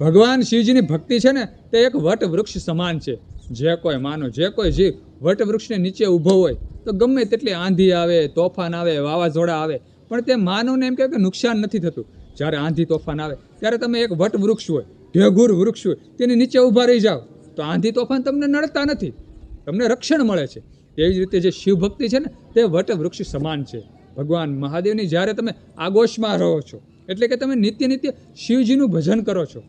ભગવાન શિવજીની ભક્તિ છે ને તે એક વટ વૃક્ષ સમાન છે. જે કોઈ માનો, જે કોઈ જીવ વટ વૃક્ષને નીચે ઊભો હોય તો ગમે તેટલી આંધી આવે, તોફાન આવે, વાવાઝોડા આવે, પણ તે માનવને એમ કહેવાય કે નુકસાન નથી થતું. જ્યારે આંધી તોફાન આવે ત્યારે તમે એક વટ વૃક્ષ હોય, ભેગુર વૃક્ષ હોય, તેની નીચે ઊભા રહી જાઓ તો આંધી તોફાન તમને નડતા નથી, તમને રક્ષણ મળે છે. એવી જ રીતે જે શિવ ભક્તિ છે ને તે વટ વૃક્ષ સમાન છે. ભગવાન મહાદેવની જ્યારે તમે આગોશમાં રહો છો, એટલે કે તમે નિત્ય શિવજીનું ભજન કરો છો,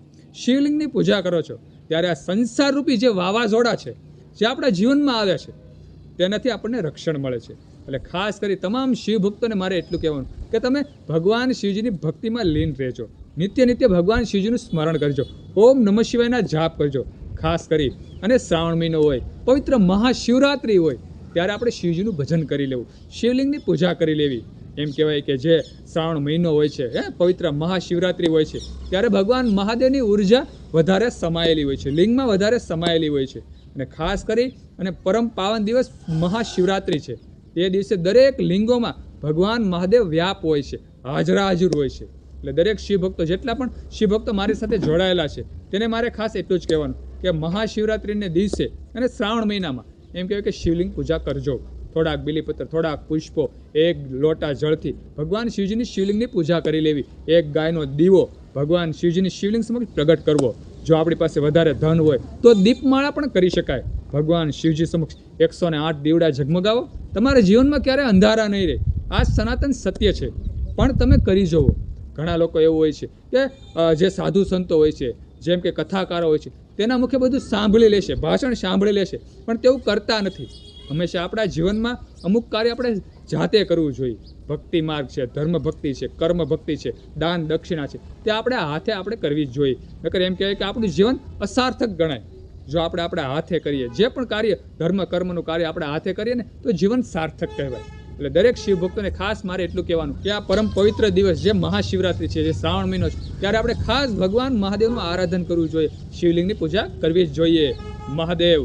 શિવલિંગની પૂજા કરો છો, ત્યારે આ સંસારરૂપી જે વાવાઝોડા છે, જે આપણા જીવનમાં આવે છે, તેનાથી આપણને રક્ષણ મળે છે. એટલે ખાસ કરી તમામ શિવ ભક્તોને મારે એટલું કહેવાનું કે તમે ભગવાન શિવજીની ભક્તિમાં લીન રહેજો, નિત્ય ભગવાન શિવજીનું સ્મરણ કરજો, ઓમ નમઃ શિવાયના જાપ કરજો. ખાસ કરી અને શ્રાવણ મહિનો હોય, પવિત્ર મહાશિવરાત્રિ હોય, ત્યારે આપણે શિવજીનું ભજન કરી લેવું, શિવલિંગની પૂજા કરી લેવી. એમ કહેવાય કે જે શ્રાવણ મહિનો હોય છે, પવિત્ર મહાશિવરાત્રિ હોય છે, ત્યારે ભગવાન મહાદેવની ઉર્જા વધારે સમાયેલી હોય છે, લિંગમાં વધારે સમાયેલી હોય છે. અને ખાસ કરી અને પરમ પાવન દિવસ મહાશિવરાત્રિ છે. તે દિવસે દરેક લિંગોમાં ભગવાન મહાદેવ વ્યાપ હોય છે, હાજર હોય છે. એટલે દરેક શિવભક્તો, જેટલા પણ શિવભક્તો મારી સાથે જોડાયેલા છે, તેને મારે ખાસ એટલું જ કહેવાનું કે મહાશિવરાત્રિને દિવસે અને શ્રાવણ મહિનામાં એમ કહેવાય કે શિવલિંગ પૂજા કરજો. થોડાક બીલીપત્ર, થોડાક પુષ્પો, એક લોટા જળથી ભગવાન શિવજીની શિવલિંગની પૂજા કરી લેવી. એક ગાયનો દીવો ભગવાન શિવજીની શિવલિંગ સમક્ષ પ્રગટ કરવો. જો આપણી પાસે વધારે ધન હોય તો દીપમાળા પણ કરી શકાય. ભગવાન શિવજી સમક્ષ 108 દીવડા ઝગમગાવો. તમારા જીવનમાં ક્યારે અંધારા નહીં રહે. આ સનાતન સત્ય છે, પણ તમે કરી જુઓ. ઘણા લોકો એવું હોય છે કે જે સાધુ સંતો હોય છે, જેમ કે કથાકારો હોય છે, તેના મુખે બધું સાંભળી લેશે, ભાષણ સાંભળી લેશે, પણ તેવું કરતા નથી. હંમેશા આપણા જીવનમાં અમુક કાર્ય આપણે જાતે કરવું જોઈએ. ભક્તિ માર્ગ છે, ધર્મ ભક્તિ છે, કર્મ ભક્તિ છે, દાન દક્ષિણા છે, તે આપણે હાથે આપણે કરવી જ જોઈએ. નકર એમ કહેવાય કે આપણું જીવન અસાર્થક ગણાય. જો આપણે આપણા હાથે કરીએ, જે પણ કાર્ય ધર્મ કર્મનું કાર્ય આપણે હાથે કરીએ ને, તો જીવન સાર્થક કહેવાય. એટલે દરેક શિવ ભક્તોને ખાસ મારે એટલું કહેવાનું કે આ પરમ પવિત્ર દિવસ જે મહાશિવરાત્રિ છે, જે શ્રાવણ મહિનો છે, ત્યારે આપણે ખાસ ભગવાન મહાદેવનું આરાધન કરવું જોઈએ, શિવલિંગની પૂજા કરવી જ જોઈએ. મહાદેવ.